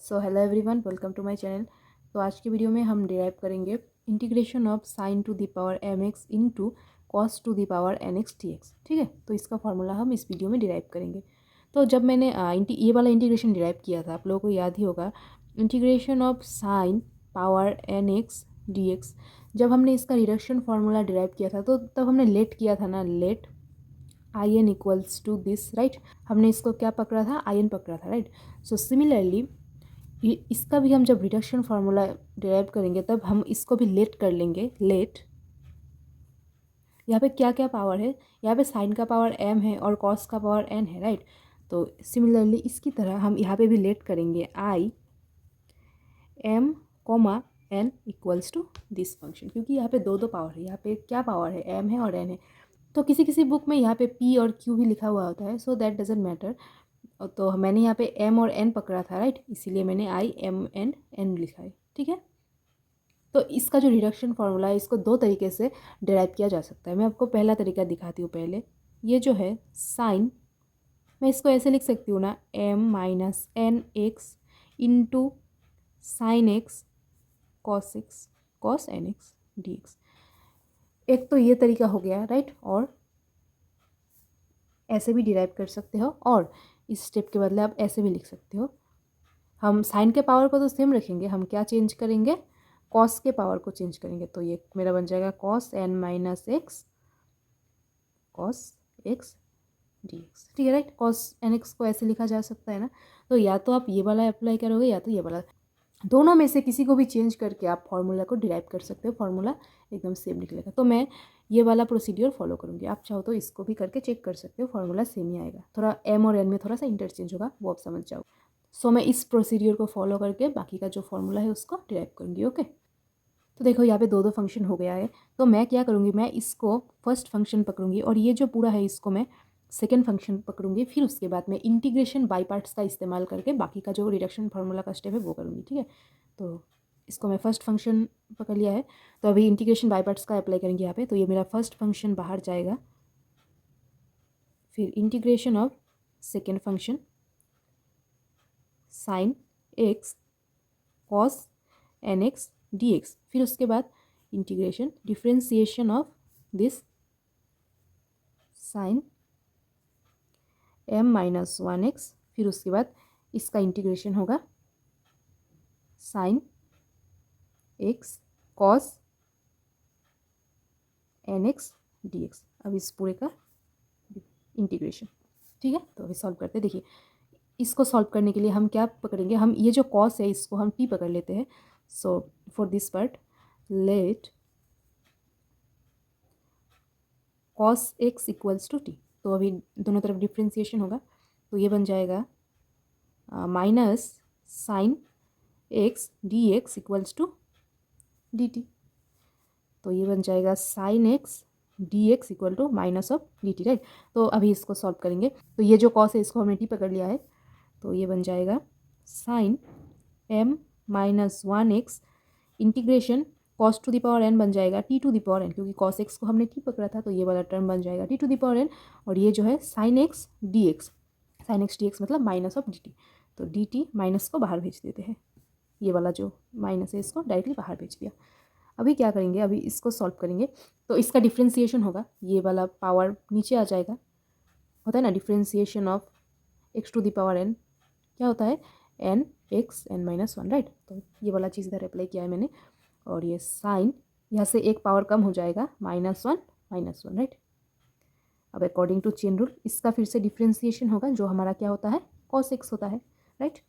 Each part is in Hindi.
So hello everyone, welcome to my channel. तो आज की वीडियो में हम डिराइव करेंगे integration of sine to the power M X into cos to the power N X T X. ठीक है, तो इसका फॉर्मूला हम इस वीडियो में डिराइव करेंगे। तो जब मैंने ये वाला इंटीग्रेशन डिराइव किया था, आप लोगों को याद ही होगा, integration of sine power N X D X. जब हमने इसका रिडक्शन फार्मूला डिराइव किया था तो तब हमने लेट किया था ना, let I N equals to this, right. हमने इसको क्या पकड़ा था, आई एन पकड़ा था, राइट। सो सिमिलरली इसका भी हम जब रिडक्शन फार्मूला डिराइव करेंगे तब हम इसको भी लेट कर लेंगे। लेट, यहाँ पे क्या क्या पावर है, यहाँ पे साइन का पावर m है और कॉस का पावर n है, राइट। तो सिमिलरली इसकी तरह हम यहाँ पे भी लेट करेंगे I m comma n equals to this function, क्योंकि यहाँ पे दो दो पावर है। यहाँ पे क्या पावर है, m है और n है। तो किसी किसी बुक में यहाँ पे p और q भी लिखा हुआ होता है, सो दैट डजेंट मैटर। तो मैंने यहाँ पे m और n पकड़ा था, राइट, इसीलिए मैंने आई m एंड n लिखा है। ठीक है, तो इसका जो रिडक्शन फार्मूला है इसको दो तरीके से डिराइव किया जा सकता है। मैं आपको पहला तरीका दिखाती हूँ। पहले ये जो है साइन, मैं इसको ऐसे लिख सकती हूँ ना, m minus N X into sine X cos N X D X. एक तो ये तरीका हो गया, राइट। और ऐसे भी डिराइव कर सकते हो, और इस स्टेप के बदले आप ऐसे भी लिख सकते हो। हम साइन के पावर को तो सेम रखेंगे, हम क्या चेंज करेंगे, कॉस के पावर को चेंज करेंगे। तो ये मेरा बन जाएगा cos N minus X cos X D X. ठीक है, राइट। कॉस एन एक्स को ऐसे लिखा जा सकता है ना। तो या तो आप ये वाला अप्लाई करोगे या तो ये वाला, दोनों में से किसी को भी चेंज करके आप फॉर्मूला को डिराइव कर सकते हो। फॉर्मूला एकदम सेम निकलेगा। तो मैं ये वाला प्रोसीड्योर फॉलो करूँगी। आप चाहो तो इसको भी करके चेक कर सकते हो, फॉर्मूला सेम ही आएगा। थोड़ा एम और एन में थोड़ा सा इंटरचेंज होगा, वो आप समझ जाओ। सो मैं इस प्रोसीड्योर को फॉलो करके बाकी का जो फॉर्मूला है उसको डिराइव करूँगी। ओके, तो देखो यहाँ पे दो दो फंक्शन हो गया है। तो मैं क्या करूँगी, मैं इसको फर्स्ट फंक्शन पकड़ूंगी और ये जो पूरा है इसको मैं सेकेंड फंक्शन पकड़ूंगी। फिर उसके बाद मैं इंटीग्रेशन बाई पार्ट्स का इस्तेमाल करके बाकी का जो रिडक्शन फार्मूला का स्टेप है वो करूँगी। ठीक है, तो इसको मैं फर्स्ट फंक्शन पकड़ लिया है। तो अभी इंटीग्रेशन बाई पार्ट्स का अप्लाई करेंगे यहाँ पे। तो ये मेरा फर्स्ट फंक्शन बाहर जाएगा, फिर integration of second function sine X cos N X D X. फिर उसके बाद integration differentiation of this sine M minus one X. फिर उसके बाद इसका इंटीग्रेशन होगा sine X cos N X D X. अब इस पूरे का इंटीग्रेशन। ठीक है, तो अभी सॉल्व करते हैं। देखिए, इसको सॉल्व करने के लिए हम क्या पकड़ेंगे, हम ये जो कॉस है इसको हम टी पकड़ लेते हैं। So for this part let cos X equals to T. तो अभी दोनों तरफ डिफ्रेंसिएशन होगा, तो ये बन जाएगा minus sine X D X equals to D T. तो ये बन जाएगा sine X D X equal to minus of D T, right. तो अभी इसको सॉल्व करेंगे। तो ये जो कॉस है इसको हमने टी पकड़ लिया है, तो ये बन जाएगा sine M minus one X integration cos to the power N बन जाएगा T to the power N, क्योंकि कॉस एक्स को हमने टी पकड़ा था। तो ये वाला टर्म बन जाएगा T to the power N. और ये जो है sine X D X, sine X D X मतलब माइनस ऑफ डी टी। तो डी टी माइनस को बाहर भेज देते हैं, ये वाला जो माइनस है इसको डायरेक्टली बाहर भेज दिया। अभी क्या करेंगे, अभी इसको सॉल्व करेंगे। तो इसका डिफ्रेंसिएशन होगा, ये वाला पावर नीचे आ जाएगा। होता है ना differentiation of X to the power N, क्या होता है, N X N minus one, right. तो ये वाला चीज़ इधर अप्लाई किया है मैंने। और ये साइन यहाँ से एक पावर कम हो जाएगा, माइनस वन, राइट। अब अकॉर्डिंग टू चेन रूल इसका फिर से डिफ्रेंसिएशन होगा, जो हमारा क्या होता है, कॉस एक्स होता है, राइट।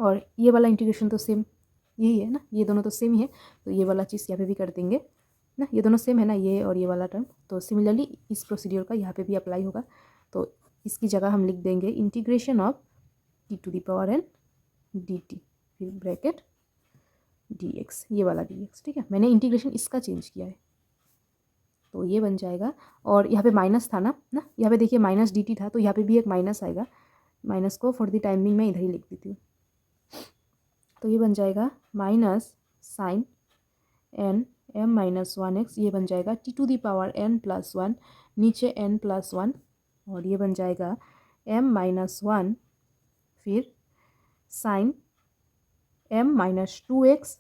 और ये वाला इंटीग्रेशन तो सेम यही है ना, ये दोनों तो सेम ही है। तो ये वाला चीज़ यहाँ पे भी कर देंगे ना, ये दोनों सेम है ना, ये और ये वाला टर्म। तो सिमिलरली इस प्रोसीड्योर का यहाँ पे भी अप्लाई होगा। तो इसकी जगह हम लिख देंगे integration of T to the power N D T, फिर ब्रैकेट डी एक्स, ये वाला डी एक्स। ठीक है, मैंने इंटीग्रेशन इसका चेंज किया है, तो ये बन जाएगा। और यहाँ पे माइनस था ना, यहाँ पे देखिए माइनस डी टी था, तो यहाँ पे भी एक माइनस आएगा। माइनस को फॉर द टाइमिंग मैं इधर ही लिख देती हूँ। तो ये बन जाएगा minus sine N M minus one X, ये बन जाएगा T to the power N plus one, नीचे एन प्लस वन। और ये बन जाएगा एम माइनस वन, फिर sine m minus 2x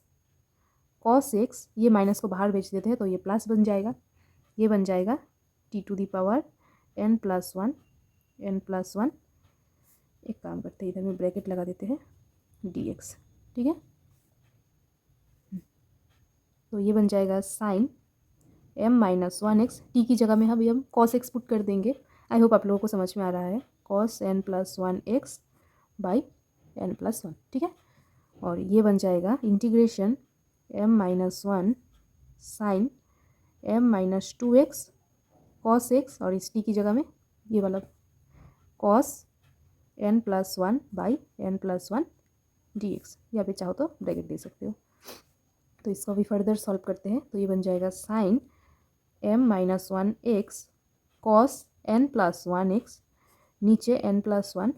cos X, ये माइनस को बाहर भेज देते हैं तो ये प्लस बन जाएगा, ये बन जाएगा t to the power n plus one, एक काम करते हैं इधर में ब्रैकेट लगा देते हैं dx, ठीक है। तो ये बन जाएगा sine m minus 1x, T की जगह में अभी हम कॉस एक्स पुट कर देंगे। आई होप आप लोगों को समझ में आ रहा है, cos n plus 1x by n plus 1, ठीक है। और ये बन जाएगा integration m minus 1 sine m minus 2x cos X, और इस t की जगह में ये वाला cos n plus 1 by n plus 1 dx, यहाँ पे चाहो तो ब्रैकेट दे सकते हो। तो इसको अभी फर्दर सॉल्व करते हैं, तो ये बन जाएगा sine m minus 1x cos n plus 1x, नीचे n plus 1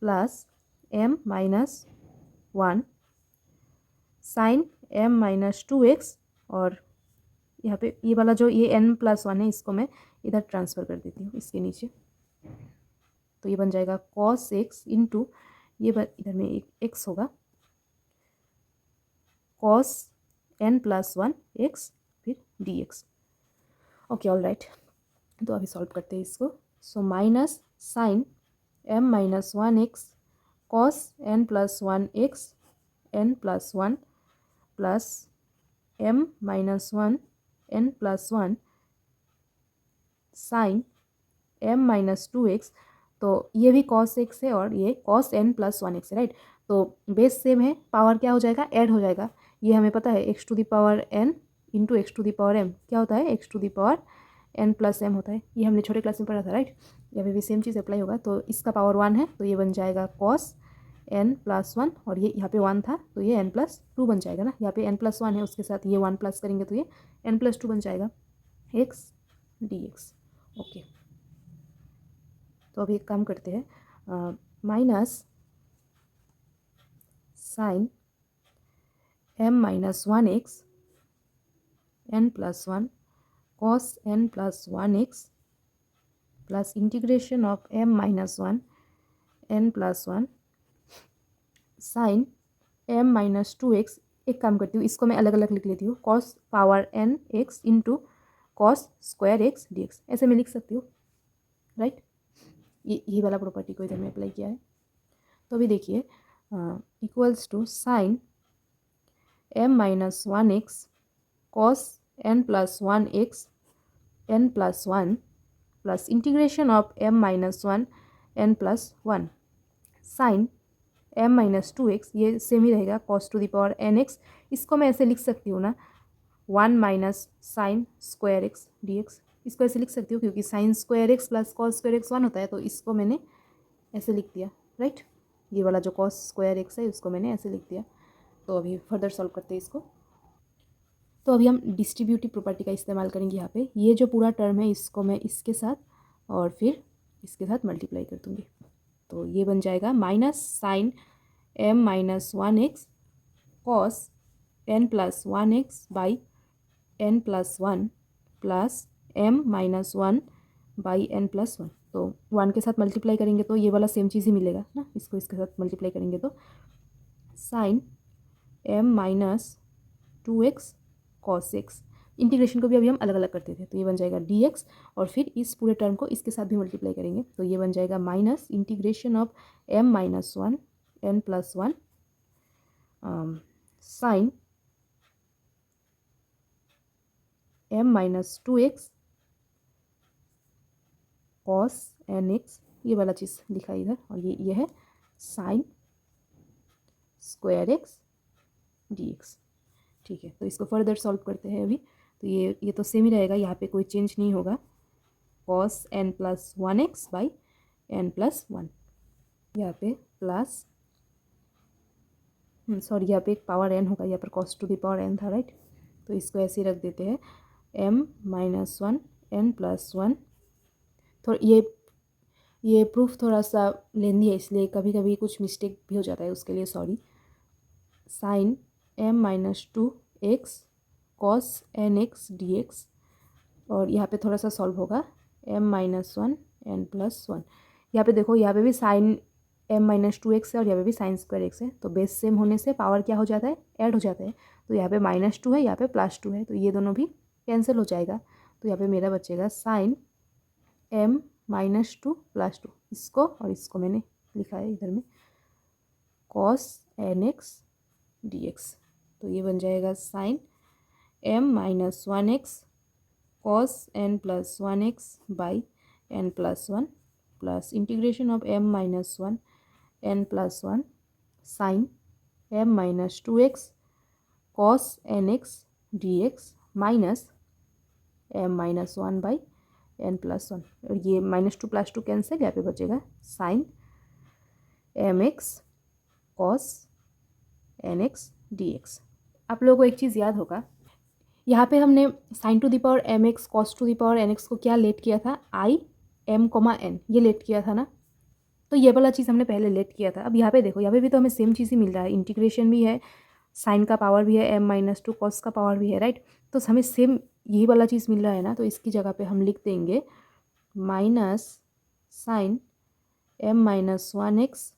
plus m minus 1 sine m minus 2x, और यहाँ पे ये वाला जो ये n प्लस 1 है इसको मैं इधर ट्रांसफ़र कर देती हूँ इसके नीचे। तो ये बन जाएगा कॉस एक्स इंटू ये इधर में एक एक्स होगा, कॉस n प्लस 1 एक्स फिर dx। ओके ऑल राइट, तो अभी सॉल्व करते हैं इसको। So minus sine m minus 1x cos n plus 1x n plus 1 plus m minus 1 n plus 1 sine m minus 2x, तो ये भी कॉस एक्स है और ये कॉस n प्लस 1x है, राइट। तो बेस सेम है, पावर क्या हो जाएगा, ऐड हो जाएगा। ये हमें पता है x to the power n into X to the power m क्या होता है, x to the power n plus m होता है। ये हमने छोटे क्लास में पढ़ा था, राइट। यहाँ पे भी सेम चीज़ अप्लाई होगा। तो इसका पावर 1 है तो ये बन जाएगा कॉस n प्लस 1, और ये यहाँ पे 1 था तो ये n प्लस 2 बन जाएगा ना। यहाँ पे n प्लस 1 है, उसके साथ ये 1 प्लस करेंगे तो ये n प्लस 2 बन जाएगा x dx। ओके, तो अभी एक काम करते हैं, minus sine m minus 1x n plus 1 cos n plus 1x plus integration of m minus 1 n plus 1 sine m minus 2x। एक काम करती हूँ, इसको मैं अलग अलग लिख लेती हूँ, cos power n x into cos square x dx, ऐसे मैं लिख सकती हूँ, राइट। ये वाला प्रॉपर्टी को इधर में अप्लाई किया है। तो अभी देखिए equals to sine m minus 1x cos n plus 1x n plus 1 plus integration of m minus 1 n plus 1 sine m minus 2x, ये सेम ही रहेगा cos to the power nx। इसको मैं ऐसे लिख सकती हूँ ना, 1 minus sine square X dx, इसको ऐसे लिख सकती हूँ क्योंकि sine square X plus cos square X 1 होता है, तो इसको मैंने ऐसे लिख दिया, राइट। ये वाला जो कॉस स्क्वायर एक्स है उसको मैंने ऐसे लिख दिया। तो अभी फर्दर सॉल्व करते हैं इसको। तो अभी हम डिस्ट्रीब्यूटिव प्रॉपर्टी का इस्तेमाल करेंगे यहाँ पे। ये जो पूरा टर्म है इसको मैं इसके साथ और फिर इसके साथ मल्टीप्लाई कर दूँगी। तो ये बन जाएगा minus sine m minus 1x cos n plus 1x by n plus 1 plus m minus 1 by n plus 1। तो 1 के साथ मल्टीप्लाई करेंगे तो ये वाला सेम चीज़ ही मिलेगा ना, इसको इसके साथ मल्टीप्लाई करेंगे तो sine m minus 2x cos X. Integration को भी अभी हम अलग अलग करते थे, तो ये बन जाएगा dx, और फिर इस पूरे टर्म को इसके साथ भी मल्टीप्लाई करेंगे तो ये बन जाएगा minus integration of m minus 1 n plus 1 sine m minus 2x cos nx, ये वाला चीज़ लिखा इधर, और ये है साइन स्क्वायर एक्स dx। ठीक है, तो इसको फर्दर सॉल्व करते हैं अभी। तो ये तो सेम ही रहेगा, यहाँ पे कोई चेंज नहीं होगा, cos n plus 1x by n plus 1, यहाँ पे प्लस सॉरी यहाँ पे एक पावर n होगा, यहाँ पर cos to the power n था, राइट। तो इसको ऐसे ही रख देते हैं m माइनस 1 n प्लस 1। तो ये प्रूफ थोड़ा सा लेंदी है, इसलिए कभी कभी कुछ मिस्टेक भी हो जाता है, उसके लिए sorry. Sine m minus 2x cos nx dx, और यहाँ पे थोड़ा सा सॉल्व होगा m माइनस 1 n प्लस 1। यहाँ पे देखो, यहाँ पे भी साइन m-2x है और यहाँ पे भी साइन स्क्वायर x है, तो बेस सेम होने से पावर क्या हो जाता है, ऐड हो जाता है। तो यहाँ पे -2 है, यहाँ पे +2 है, तो ये दोनों भी कैंसिल हो जाएगा। तो यहाँ पे मेरा बचेगा साइन m-2 +2, इसको और इसको मैंने लिखा है इधर में cos nx dx। तो ये बन जाएगा sine m-1x cos n+1x by n+1 plus integration of m-1 n+1 sine m-2x cos nx dx minus m-1 by n+1, और ये -2 +2 कैंसिल, यहाँ पे बचेगा sine mx cos nx dx। आप लोगों को एक चीज़ याद होगा, यहाँ पे हमने sine to the power mx cos to the power nx को क्या लेट किया था, i m, n, ये लेट किया था ना। तो ये वाला चीज़ हमने पहले लेट किया था। अब यहाँ पे देखो, यहाँ पे भी तो हमें सेम चीज़ ही मिल रहा है, इंटीग्रेशन भी है, साइन का पावर भी है, m-2 cos का पावर भी है, राइट। तो हमें सेम यही वाला चीज़ मिल रहा है ना, तो इसकी जगह पे हम लिख देंगे minus sign m-1x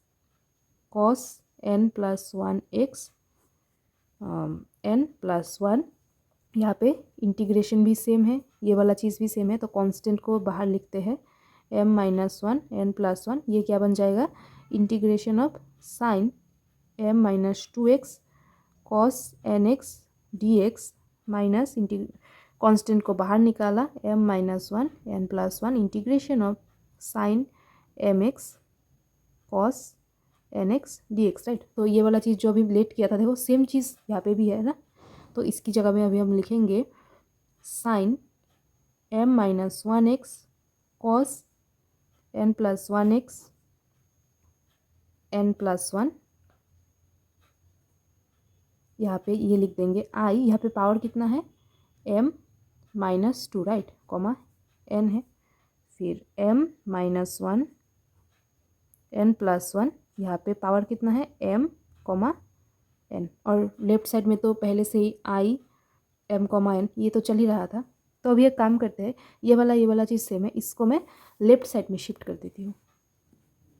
cos n+1x n+1, यहाँ पे इंटीग्रेशन भी सेम है, ये वाला चीज़ भी सेम है, तो कांस्टेंट को बाहर लिखते हैं m-1 n+1, ये क्या बन जाएगा, integration of sign m-2x cos nx dx minus constant को बाहर निकाला m-1 n+1 integration of sign mx cos nx dx, right. तो ये वाला चीज़ जो अभी लेट किया था, देखो सेम चीज़ यहाँ पे भी है ना, तो इसकी जगह में अभी हम लिखेंगे sign m-1x cos n+1x n+1, यहाँ पे ये लिख देंगे i, यहाँ पे पावर कितना है m-2, राइट, कॉमा n है, फिर m-1 n+1, यहाँ पे पावर कितना है m, n, और लेफ्ट साइड में तो पहले से ही i m, n ये तो चल ही रहा था। तो अभी एक काम करते हैं, ये वाला चीज़ सेम है, इसको मैं लेफ्ट साइड में शिफ्ट कर देती हूँ।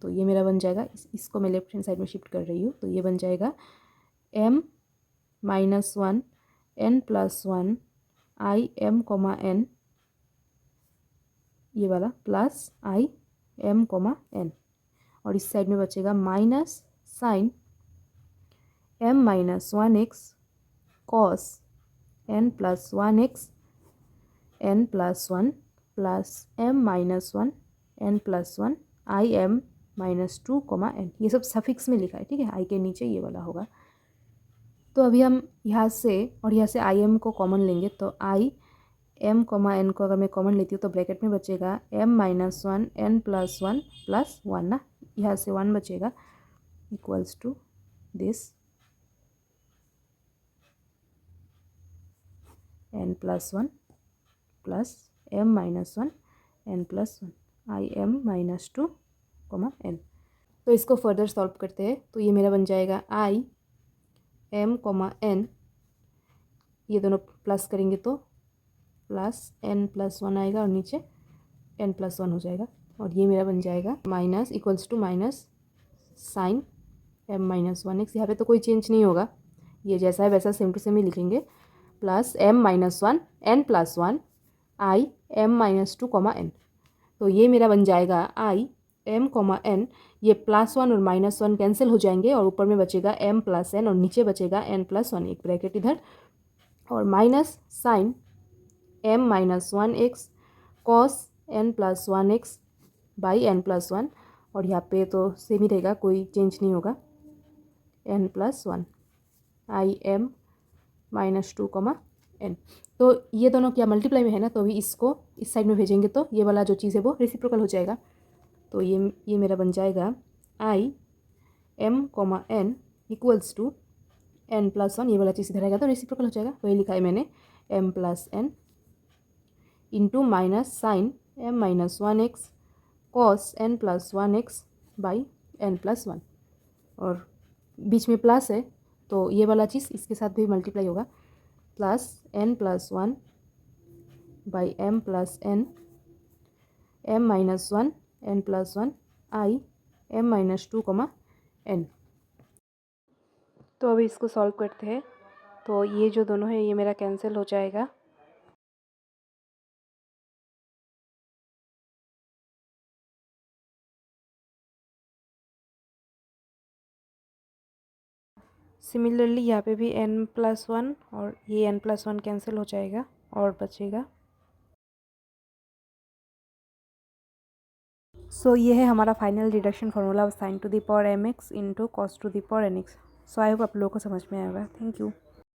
तो ये मेरा बन जाएगा, इसको मैं लेफ्ट हैंड साइड में शिफ्ट कर रही हूँ, तो ये बन जाएगा m-1 n+1 i m, n, ये वाला प्लस i m, n, और इस साइड में बचेगा minus sign m-1x cos n+1x n+1 plus m-1 n+1 i m-2, n, ये सब सफिक्स में लिखा है, ठीक है, i के नीचे ये वाला होगा। तो अभी हम यहाँ से और यहाँ से आई एम को कॉमन लेंगे, तो आई m, n को अगर मैं कॉमन लेती हूँ तो ब्रैकेट में बचेगा m-1 n+1 प्लस 1 ना, यहाँ से 1 बचेगा equals to this n+1 plus m-1 n+1 i m-2, n। तो इसको फर्दर सॉल्व करते हैं, तो ये मेरा बन जाएगा i m, n, ये दोनों प्लस करेंगे तो प्लस n+1 आएगा और नीचे n+1 हो जाएगा, और ये मेरा बन जाएगा minus equals to minus sign m-1x, यहाँ पे तो कोई चेंज नहीं होगा, ये जैसा है वैसा सेम टू सेम ही लिखेंगे, plus m-1 n+1 i m-2, n। तो ये मेरा बन जाएगा i m, n, ये +1 और -1 कैंसिल हो जाएंगे, और ऊपर में बचेगा m + n और नीचे बचेगा n+1, एक ब्रैकेट इधर, और minus sign m-1x cos n+1x by n+1, और यहाँ पे तो सेम ही रहेगा, कोई चेंज नहीं होगा, n+1 i m-2, n। तो ये दोनों क्या मल्टीप्लाई में है ना, तो अभी इसको इस साइड में भेजेंगे तो ये वाला जो चीज़ है वो रेसिप्रोकल हो जाएगा। तो ये मेरा बन जाएगा i m, n equals to n+1, ये वाला चीज़ इधर आएगा तो रेसिप्रोकल हो जाएगा, वही लिखा है मैंने m+n into minus sign m-1x cos n+1x by n+1, और बीच में प्लस है तो ये वाला चीज़ इसके साथ भी मल्टीप्लाई होगा, plus n+1 by m+n m-1 n+1 i m-2, तो अभी इसको सॉल्व करते हैं। तो ये जो दोनों है ये मेरा कैंसिल हो जाएगा। सिमिलरली यहाँ पे भी n+1 और ये n+1 कैंसिल हो जाएगा और बचेगा। सो ये है हमारा final reduction formula sign to the power mx into cos to the power nx। So I hope आप लोगों को समझ में आएगा। Thank you.